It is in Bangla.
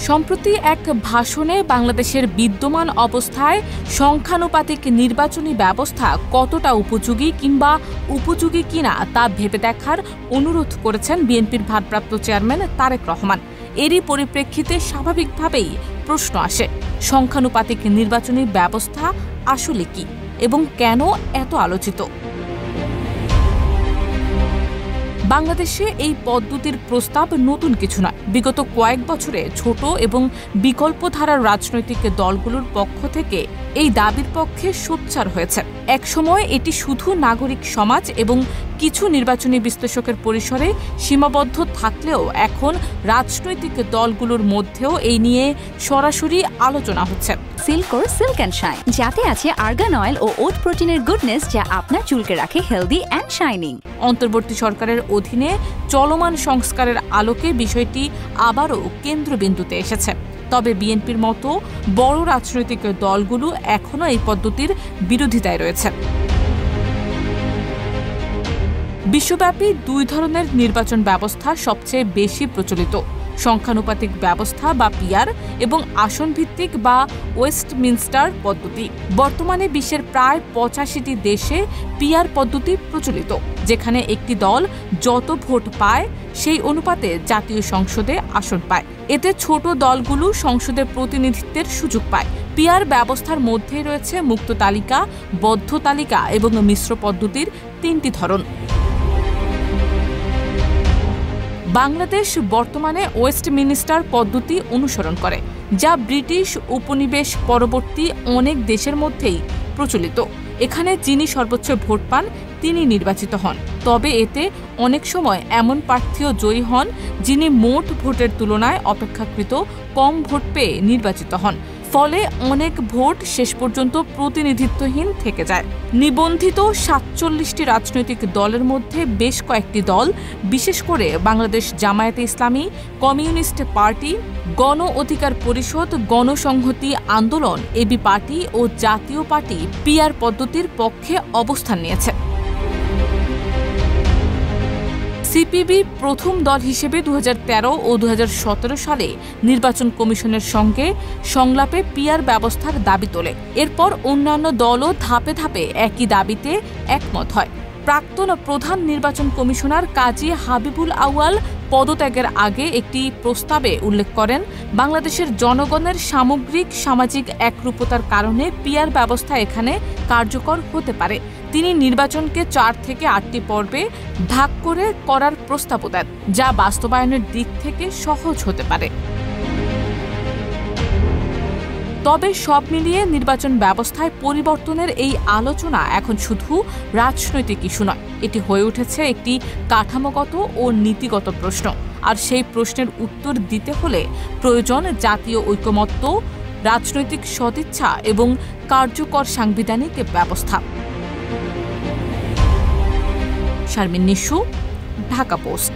সম্প্রতি এক ভাষণে বাংলাদেশের বিদ্যমান অবস্থায় সংখ্যানুপাতিক নির্বাচনী ব্যবস্থা কতটা উপযোগী কিংবা উপযোগী কিনা তা ভেবে দেখার অনুরোধ করেছেন বিএনপির ভারপ্রাপ্ত চেয়ারম্যান তারেক রহমান। এরই পরিপ্রেক্ষিতে স্বাভাবিকভাবেই প্রশ্ন আসে, সংখ্যানুপাতিক নির্বাচনী ব্যবস্থা আসলে কি এবং কেন এত আলোচিত? বাংলাদেশে এই পদ্ধতির প্রস্তাব নতুন কিছু নয়। বিগত কয়েক বছরে ছোট এবং বিকল্প ধারার রাজনৈতিক দলগুলোর পক্ষ থেকে এই দাবির পক্ষে সোচ্চার হয়েছে। একসময় এটি শুধু নাগরিক সমাজ এবং কিছু নির্বাচনী বিশ্লেষকের পরিসরে সীমাবদ্ধ থাকলেও এখন রাজনৈতিক দলগুলোর মধ্যেও এই নিয়ে সরাসরি আলোচনা হচ্ছে। সিল্কোর সিল্ক অ্যান্ড শাইন, যাতে আছে আর্গান অয়েল ও ওট প্রোটিনের গুডনেস, যা আপনার চুলকে রাখে হেলদি অ্যান্ড শাইনিং। অন্তর্বর্তী সরকারের অধীনে চলমান সংস্কারের আলোকে বিষয়টি আবারও কেন্দ্রবিন্দুতে এসেছে। তবে বিএনপির মতো বড় রাজনৈতিক দলগুলো এখনও এই পদ্ধতির বিরোধিতায় রয়েছে। বিশ্বব্যাপী দুই ধরনের নির্বাচন ব্যবস্থা সবচেয়ে বেশি প্রচলিত: সংখ্যানুপাতিক ব্যবস্থা বা পিআর এবং আসনভিত্তিক বা ওয়েস্টমিনস্টার পদ্ধতি। বর্তমানে বিশ্বের প্রায় ৮৫টি দেশে পিআর পদ্ধতি প্রচলিত, যেখানে একটি দল যত ভোট পায় সেই অনুপাতে জাতীয় সংসদে আসন পায়। এতে ছোট দলগুলো সংসদে প্রতিনিধিত্বের সুযোগ পায়। পিআর ব্যবস্থার মধ্যেই রয়েছে মুক্ত তালিকা, বদ্ধ তালিকা এবং মিশ্র পদ্ধতির ৩টি ধরন। বাংলাদেশ বর্তমানে ওয়েস্টমিনস্টার পদ্ধতি অনুসরণ করে, যা ব্রিটিশ উপনিবেশ পরবর্তী অনেক দেশের মধ্যেই প্রচলিত। এখানে যিনি সর্বোচ্চ ভোট পান তিনি নির্বাচিত হন, তবে এতে অনেক সময় এমন প্রার্থীও জয়ী হন যিনি মোট ভোটের তুলনায় অপেক্ষাকৃত কম ভোট পেয়ে নির্বাচিত হন। ফলে অনেক ভোট শেষ পর্যন্ত প্রতিনিধিত্বহীন থেকে যায়। নিবন্ধিত ৪৭টি রাজনৈতিক দলের মধ্যে বেশ কয়েকটি দল, বিশেষ করে বাংলাদেশ জামায়াতে ইসলামী, কমিউনিস্ট পার্টি, গণ অধিকার পরিষদ, গণসংহতি আন্দোলন, এবি পার্টি ও জাতীয় পার্টি পিআর পদ্ধতির পক্ষে অবস্থান নিয়েছে। সিপিবি প্রথম দল হিসেবে ২০১৩ ও ২০১৭ সালে নির্বাচন কমিশনের সঙ্গে সংলাপে পিআর ব্যবস্থার দাবি তোলে। এরপর অন্যান্য দলও ধাপে ধাপে একই দাবিতে একমত হয়। প্রাক্তন প্রধান নির্বাচন কমিশনার কাজী হাবিবুল আউয়াল পদত্যাগের আগে একটি প্রস্তাবে উল্লেখ করেন, বাংলাদেশের জনগণের সামগ্রিক সামাজিক একরূপতার কারণে পিআর ব্যবস্থা এখানে কার্যকর হতে পারে। তিনি নির্বাচনকে ৪ থেকে ৮টি পর্বে ভাগ করে করার প্রস্তাবও দেন, যা বাস্তবায়নের দিক থেকে সহজ হতে পারে। তবে সব মিলিয়ে নির্বাচন ব্যবস্থায় পরিবর্তনের এই আলোচনা এখন শুধু রাজনৈতিক ইস্যু নয়, এটি হয়ে উঠেছে একটি কাঠামোগত ও নীতিগত প্রশ্ন। আর সেই প্রশ্নের উত্তর দিতে হলে প্রয়োজন জাতীয় ঐকমত্য, রাজনৈতিক সদিচ্ছা এবং কার্যকর সাংবিধানিক ব্যবস্থা। শারমিন নিশু, ঢাকা পোস্ট।